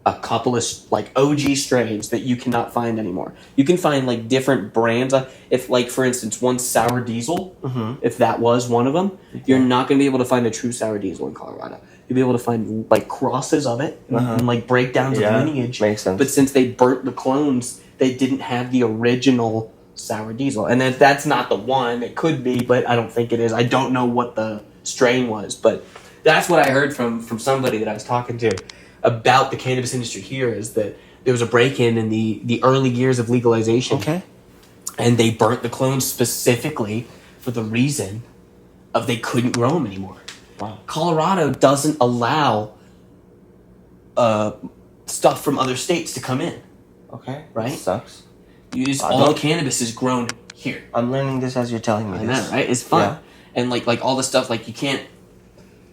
a couple of like OG strains that you cannot find anymore. You can find like different brands. If like for instance one Sour Diesel, if that was one of them, you're not going to be able to find a true Sour Diesel in Colorado. You'll be able to find like crosses of it and like breakdowns of lineage. Makes sense. But since they burnt the clones, they didn't have the original Sour Diesel. And that's not the one. It could be, but I don't think it is. I don't know what the strain was, but that's what I heard from somebody that I was talking to about the cannabis industry here is that there was a break-in in the early years of legalization. Okay. And they burnt the clones specifically for the reason of they couldn't grow them anymore. Wow. Colorado doesn't allow stuff from other states to come in. Okay. Right? That sucks. All cannabis is grown here. I'm learning this as you're telling me this. I know, right? It's fun. Yeah. And like all the stuff, like you can't...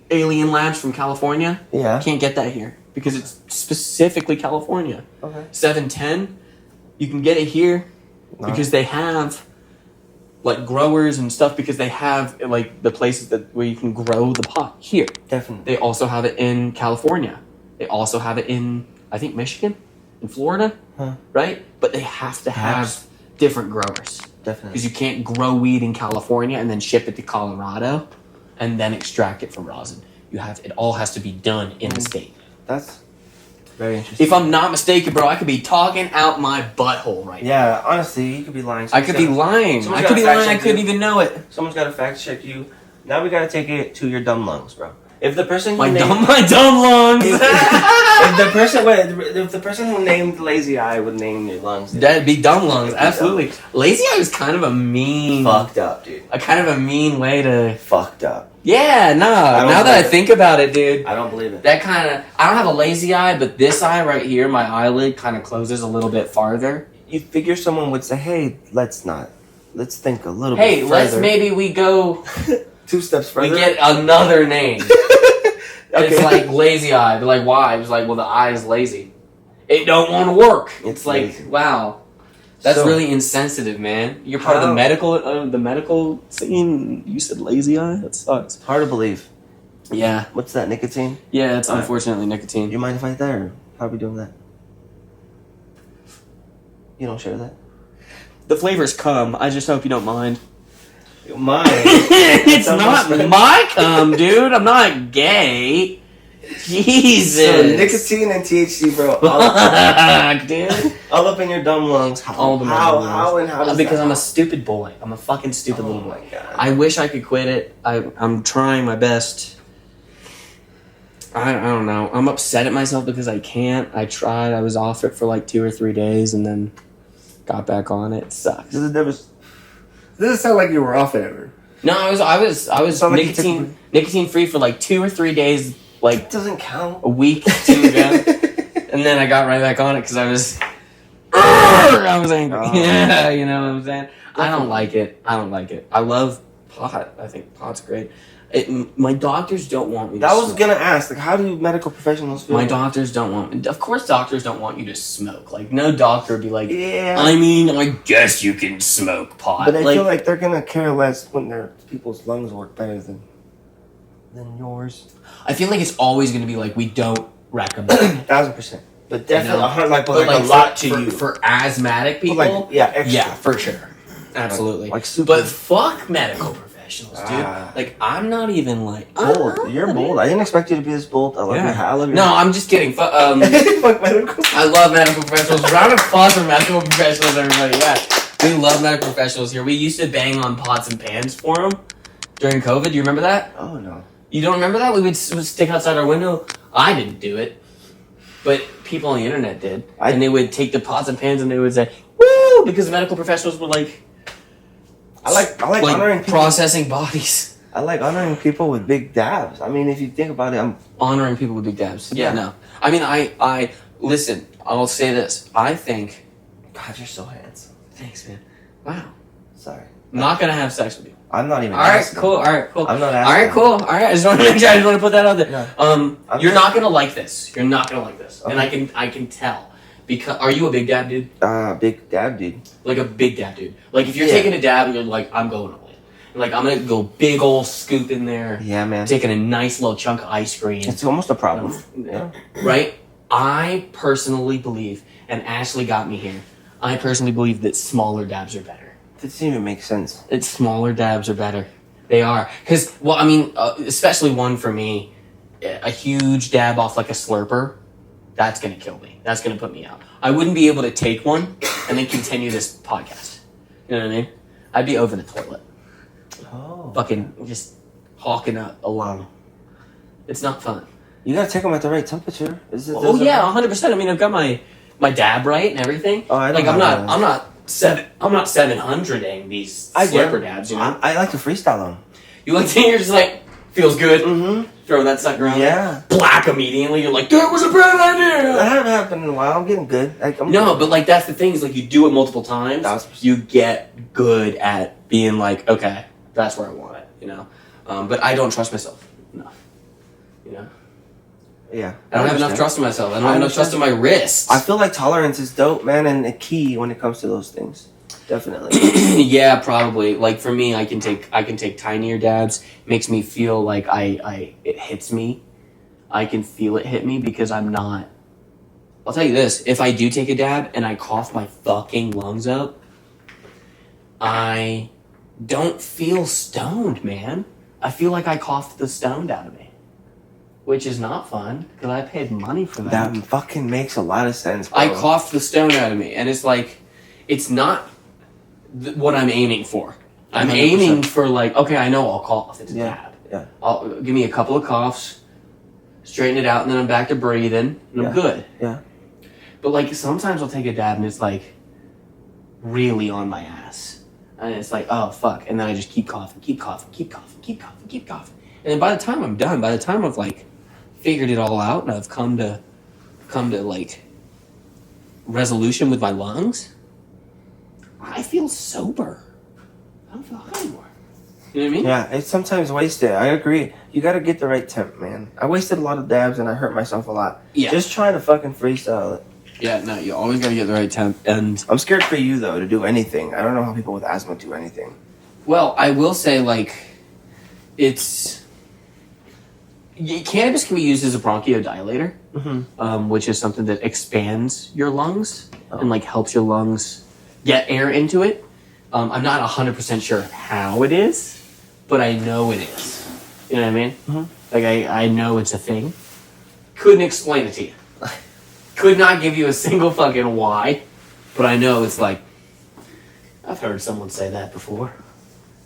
Alien Labs from California, can't get that here. Because it's specifically California. Okay. 710, you can get it here because they have... like growers and stuff because they have like the places where you can grow the pot here. Definitely. They also have it in California. They also have it in, I think, Michigan, in Florida, right? But they have to have different growers. Definitely. Because you can't grow weed in California and then ship it to Colorado and then extract it for rosin. It all has to be done in the state. That's very interesting. If I'm not mistaken, bro, I could be talking out my butthole right now. Yeah, honestly, you could be lying. I could be lying. I could be lying. I couldn't even know it. Someone's got to fact check you. Now we got to take it to your dumb lungs, bro. If the person my dumb lungs. if the person who named Lazy Eye would name your lungs, that'd be dumb lungs. Absolutely. Lazy Eye was kind of a mean, fucked up, dude. A kind of a mean way to fucked up. Yeah, now that I think about it, dude, I don't believe it. That kind of I don't have a lazy eye, but this eye right here, my eyelid kind of closes a little bit farther. You figure someone would say, "Hey, let's think a little bit further. Hey, let's maybe we go 2 steps further. We get another name. It's like lazy eye. They're like, why? It's like, well, the eye is lazy. It don't want to work. It's like, lazy. Wow. That's really insensitive, man. You're part of the medical scene. You said lazy eye? That sucks. Hard to believe. Yeah. What's that, nicotine? Yeah, it's unfortunately nicotine. You mind if I eat that, or how are we doing that? You don't share that? The flavor's cum. I just hope you don't mind. Mine? It's not my cum, dude. I'm not gay. Jesus. So nicotine and THC, bro. Dude. All up in your dumb lungs. How does because that I'm a stupid boy. I'm a fucking stupid little boy. My God. I wish I could quit it. I'm trying my best. I don't know. I'm upset at myself because I can't. I tried. I was off it for like 2 or 3 days and then got back on it. It sucks. Does it sound like you were off it ever? No, I was nicotine free for like 2 or 3 days. Like, it doesn't count. A week, 2 ago. And then I got right back on it because I was angry. Yeah, you know what I'm saying? I don't like it. I love pot. I think pot's great. My doctors don't want me to smoke. I was going to ask, like, how do medical professionals feel? My doctors don't want me. Of course doctors don't want you to smoke. Like, no doctor would be like, yeah. I mean, I guess you can smoke pot. But I feel like they're going to care less when their people's lungs work better than yours. I feel like it's always going to be like, we don't recommend. 1,000%. But definitely, you know? like a lot to you. For asthmatic people, extra. For sure. Absolutely. Like super. But fuck medical professionals, dude. Like, I'm not even like... Bold. You're bold. I didn't expect you to be this bold. I love you. No, I'm just kidding. Fuck medical. I love medical professionals. Round of applause for medical professionals, everybody. Yeah. We love medical professionals here. We used to bang on pots and pans for them during COVID. Do you remember that? Oh, no. You don't remember that? We would stick outside our window. I didn't do it, but people on the internet did. And they would take the pots and pans and they would say, woo! Because medical professionals were like... I like honoring people. Processing bodies. I like honoring people with big dabs. I mean, if you think about it, I'm... Honoring people with big dabs. Yeah, no. I mean, I... Listen, I'll say this. I think... God, you're so handsome. Thanks, man. Wow. Sorry. I'm not going to have sex with you. I'm not even asking. All right, cool. I'm not asking. All right, cool. All right, I just want to make sure. I just want to put that out there. No. You're not gonna like this. You're not gonna like this, and I can tell. Because are you a big dab dude? Big dab dude. Like a big dab dude. Like if you're taking a dab, you're like, I'm going all in. Like I'm gonna go big old scoop in there. Yeah, man. Taking a nice little chunk of ice cream. It's almost a problem. Right? I personally believe, and Ashley got me here. I personally believe that smaller dabs are better. That doesn't even make sense. It's smaller dabs are better. They are. Because, well, I mean, especially one for me, a huge dab off like a slurper, that's going to kill me. That's going to put me out. I wouldn't be able to take one and then continue this podcast. You know what I mean? I'd be over the toilet. Oh. Fucking just hawking up a lung. It's not fun. You got to take them at the right temperature. Yeah, 100%. I mean, I've got my dab right and everything. Oh, I don't know. I'm not 700ing these slurper dabs, you know? I like to freestyle them. You like to, you're just like, feels good. Mm-hmm. Throw that sucker on. Yeah. Black immediately. You're like, that was a bad idea. That hasn't happened in a while. I'm getting good. But like that's the thing is like you do it multiple times. 1,000%. You get good at being like, okay, that's where I want it, you know? But I don't trust myself enough, you know? Yeah. I don't have enough trust in myself. I don't have enough trust in my wrists. I feel like tolerance is dope, man, and a key when it comes to those things. Definitely. Yeah, probably. Like for me, I can take tinier dabs. It makes me feel like it hits me. I can feel it hit me because I'm not. I'll tell you this: if I do take a dab and I cough my fucking lungs up, I don't feel stoned, man. I feel like I coughed the stoned out of me. Which is not fun, because I paid money for that. That fucking makes a lot of sense, bro. I coughed the stone out of me, and it's like, it's not what I'm aiming for. I'm 100%. Aiming for like, okay, I know I'll cough. It's a dab. Yeah. Give me a couple of coughs, straighten it out, and then I'm back to breathing, and I'm good. Yeah. But like, sometimes I'll take a dab, and it's like, really on my ass. And it's like, oh, fuck. And then I just keep coughing. And then by the time I'm done, by the time I've like, figured it all out and I've come to like resolution with my lungs, I feel sober. I don't feel high anymore. You know what I mean? Yeah, it's sometimes wasted. I agree. You got to get the right temp, man. I wasted a lot of dabs and I hurt myself a lot. Yeah. Just trying to fucking freestyle it. Yeah, no, you always gotta get the right temp. And I'm scared for you, though, to do anything. I don't know how people with asthma do anything. well, I will say, like, cannabis can be used as a bronchodilator, which is something that expands your lungs and like helps your lungs get air into it. I'm not 100% sure how it is, but I know it is. You know what I mean? Mm-hmm. Like I know it's a thing. Couldn't explain it to you. Could not give you a single fucking why, but I know it's like I've heard someone say that before.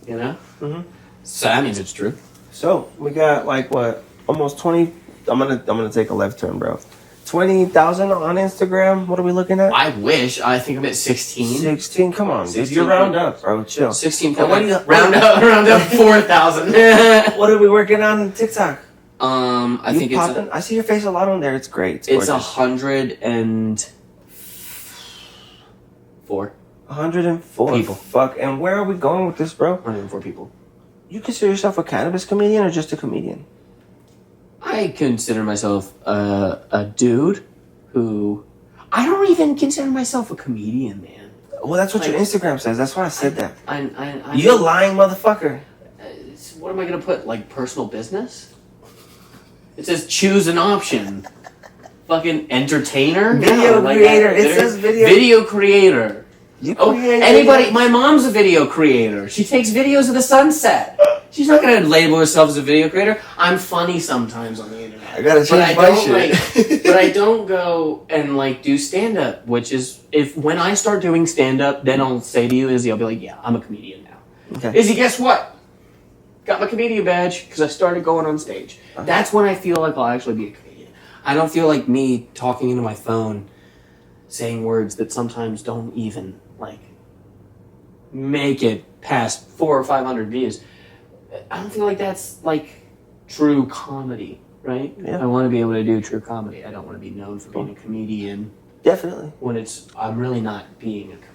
You know? Mm-hmm. So that means it's true. So we got like what? Almost 20. I'm gonna take a left turn, bro. 20,000 on Instagram. What are we looking at? I wish. I think I'm at 16. 16. Come on, dude. You round up, bro. Chill. 16. What do you round up 4,000? What are we working on TikTok? I think popping? I see your face a lot on there. It's great. It's 104. 104 people. Fuck. And where are we going with this, bro? 104 people. You consider yourself a cannabis comedian or just a comedian? I consider myself a dude who... I don't even consider myself a comedian, man. Well, that's what like, your Instagram says. That's why I said that. I You're a lying motherfucker. What am I going to put? Like, personal business? It says choose an option. Fucking entertainer? Video creator. It says video. Video creator. You anybody? Videos? My mom's a video creator. She takes videos of the sunset. She's not gonna label herself as a video creator. I'm funny sometimes on the internet. I gotta change my shit. But I don't go and like do stand up. Which is when I start doing stand up, then I'll say to you, Izzy, I'll be like, yeah, I'm a comedian now. Okay. Izzy, guess what? Got my comedian badge because I started going on stage. Uh-huh. That's when I feel like I'll actually be a comedian. I don't feel like me talking into my phone, saying words that sometimes don't even like make it past 400 or 500 views. I don't feel like that's like true comedy, right? Yeah. I want to be able to do true comedy. I don't want to be known for being a comedian. Definitely. When I'm really not being a comedian.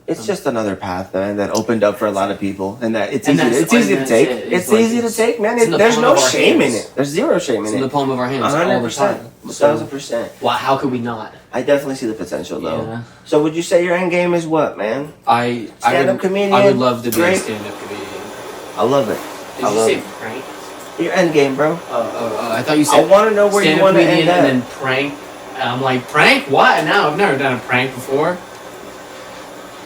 It's just another path, man, that opened up for a lot of people, and that it's easy to take. It's easy to take, man. There's no shame in it. There's zero shame in it. It's in the palm of our hands. 100%. 1,000%. Well, how could we not? I definitely see the potential, though. Yeah. So, would you say your end game is what, man? Stand-up comedian. I would love to be a stand-up comedian. I love it. Did you say prank? Your end game, bro. I thought you said. I want to know where you want to end up. And then prank. And I'm like, prank? What? No, I've never done a prank before.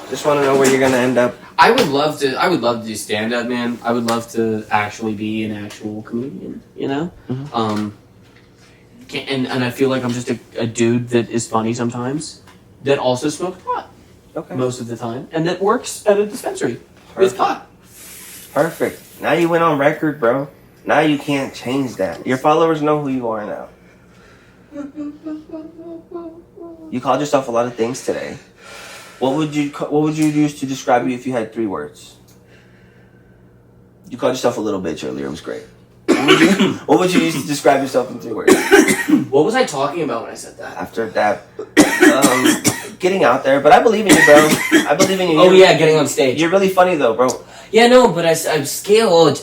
Just want to know where you're gonna end up. I would love to do stand up, man. I would love to actually be an actual comedian. You know. Mm-hmm. And I feel like I'm just a dude that is funny sometimes, that also smokes pot. Okay. Most of the time, and that works at a dispensary with pot. Perfect. Now you went on record, bro. Now you can't change that. Your followers know who you are now. You called yourself a lot of things today. What would you use to describe you if you had 3 words? You called yourself a little bitch earlier. It was great. What would you use to describe yourself in 3 words? What was I talking about when I said that? After that, getting out there. But I believe in you, bro. I believe in you. Oh yeah, getting on stage. You're really funny though, bro. Yeah, no, but I'm scared. Okay.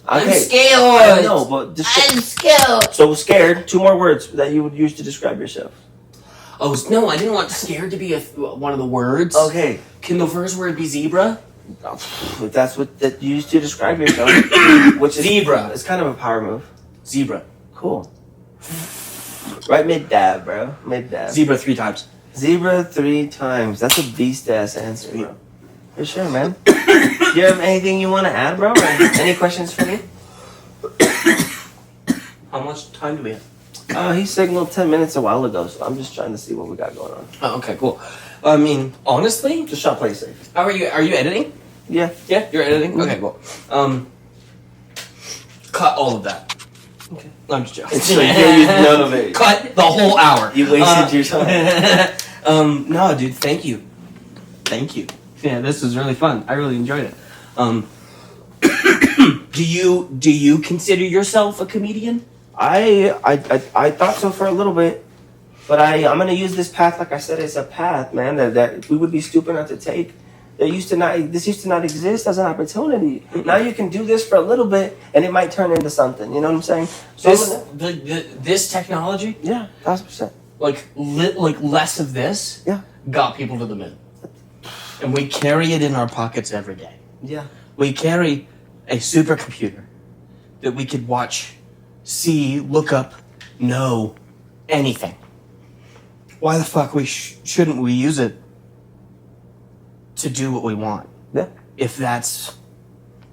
I'm scared. I know, but I'm scared. So scared. 2 more words that you would use to describe yourself. Oh no, I didn't want scared to be one of the words. Okay. Can the first word be zebra? If that's what that you use to describe yourself, which is zebra. It's kind of a power move. Zebra. Cool. Right mid dab, bro. Mid dab. Zebra 3 times. Zebra 3 times. That's a beast ass answer, bro. For sure, man. Do you have anything you want to add, bro? Or any questions for me? How much time do we have? He signaled 10 minutes a while ago, so I'm just trying to see what we got going on. Oh, okay, cool. I mean, honestly, just try to play safe. How are you? Are you editing? Yeah. Yeah, you're editing. Mm-hmm. Okay, cool. Cut all of that. Okay. I'm just joking. None of it. Cut the whole hour. You wasted your time. No, dude. Thank you. Thank you. Yeah, this was really fun. I really enjoyed it. Do you consider yourself a comedian? I thought so for a little bit, but I'm gonna use this path. Like I said, it's a path, man, that we would be stupid not to take. This used to not exist as an opportunity. Now you can do this for a little bit, and it might turn into something. You know what I'm saying? So this technology, yeah, 1,000%. like less of this, Yeah, got people to the moon, and we carry it in our pockets every day. yeah, We carry a supercomputer that we could watch, see, look up, know anything. Why the fuck shouldn't we use it to do what we want? yeah, If that's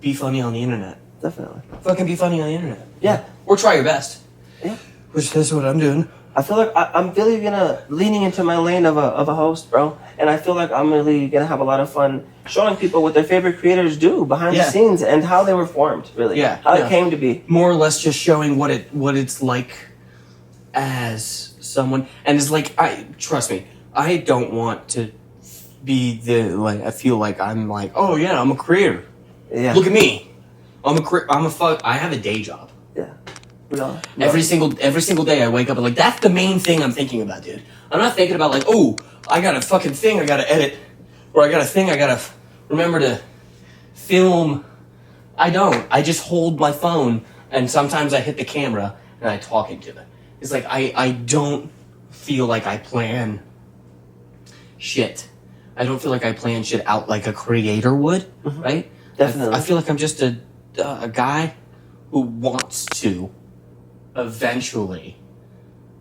be funny on the internet. definitely. Fucking be funny on the internet. Yeah, Or try your best. yeah. Which is what I'm doing. I feel like I'm really leaning into my lane of a host, bro, and I feel like I'm really gonna have a lot of fun showing people what their favorite creators do behind the scenes and how they were formed, really, how it came to be. More or less, just showing what it's like as someone, and it's like trust me, I don't want to be I feel like I'm like, oh yeah, I'm a creator. Yeah, Look at me, I have a day job. Yeah. Yeah. Every single day I wake up and like that's the main thing I'm thinking about, dude. I'm not thinking about like, oh, I got a fucking thing I gotta edit, or I got a thing I gotta remember to film. I don't. I just hold my phone and sometimes I hit the camera and I talk into it. It's like I don't feel like I plan shit. I don't feel like I plan shit out like a creator would, right? Definitely. I feel like I'm just a guy who wants to eventually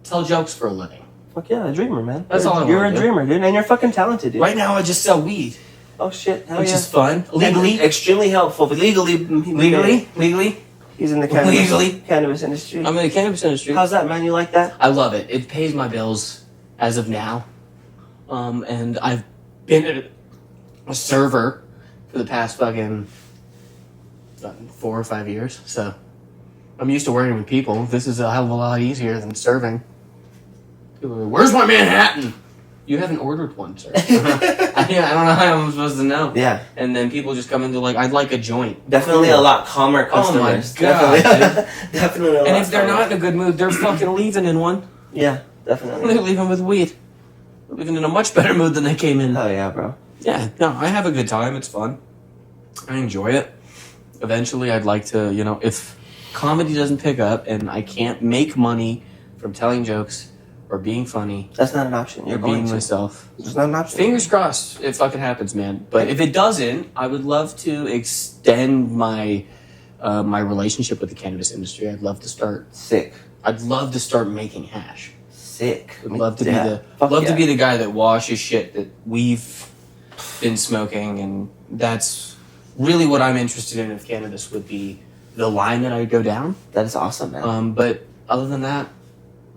tell jokes for a living. Fuck yeah, a dreamer, man. That's all I You're want, a dreamer, dude, and you're fucking talented, dude. Right now, I just sell weed, Oh shit, hell which yeah. is fun. Legally, Extremely helpful. But legally, he's in the cannabis industry. I'm in the cannabis industry. How's that, man? You like that? I love it. It pays my bills as of now, and I've been a server for the past fucking 4 or 5 years. So I'm used to working with people. This is a hell of a lot easier than serving. People are like, where's my Manhattan? You haven't ordered one, sir. I don't know how I'm supposed to know. Yeah. And then people just come in, they're like, I'd like a joint. Definitely a lot calmer customers. Oh my god. Definitely a lot And if they're calmer. not in a good mood, they're fucking leaving in one. Yeah, definitely. They're leaving with weed. They're leaving in a much better mood than they came in. Oh yeah, bro. Yeah, no, I have a good time. It's fun. I enjoy it. Eventually, I'd like to, if comedy doesn't pick up and I can't make money from telling jokes or being funny, That's not an option. You're or going being to. myself. It's not an option. Fingers crossed it fucking happens, man. But if it doesn't, I would love to extend my my relationship with the cannabis industry. I'd love to start. Sick. I'd love to start making hash. Sick. I'd love to Yeah. be the guy that washes shit that we've been smoking, and that's really what I'm interested in. If cannabis would be the line that I would go down. That is awesome, man. But other than that,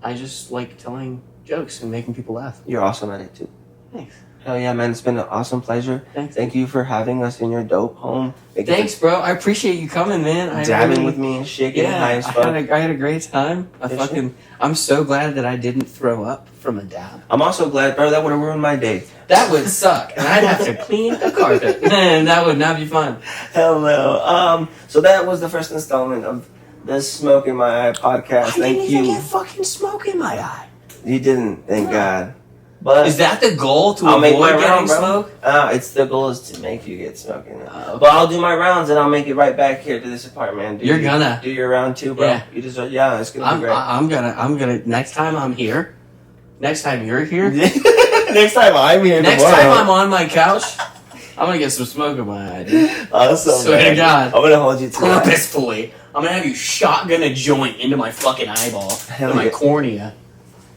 I just like telling jokes and making people laugh. You're awesome at it too. Thanks. Hell yeah, man. It's been an awesome pleasure. Thanks. Thank you for having us in your dope home. Thanks, bro. I appreciate you coming, man. Dabbing with me and shit, getting high as fuck. I had a great time. I'm so glad that I didn't throw up from a dab. I'm also glad, bro. That would have ruined my day. That would suck, and I'd have to clean the carpet. Man, that would not be fun. Hell no. So that was the first installment of the Smoke in My Eye podcast. I Thank didn't you. even get fucking smoke in my eye. You didn't, thank God. But Is that the goal, to I'll avoid make my getting round, bro. smoke? It's the goal is to make you get smoking. Okay. But I'll do my rounds and I'll make it right back here to this apartment. You're gonna do your round too, bro. Yeah. You deserve. Yeah, it's gonna be great. I'm gonna. Next time I'm here, next time you're here, Next time I'm here. next tomorrow. time I'm on my couch, I'm gonna get some smoke in my eye, dude. Awesome. Swear man. to God. I'm gonna hold you to that. Purposefully. I'm gonna have you shotgun a joint into my fucking eyeball, Hell in my yeah. cornea.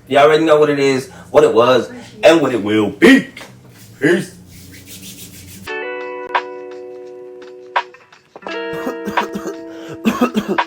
You already know what it is, what it was, and what it will be. Peace.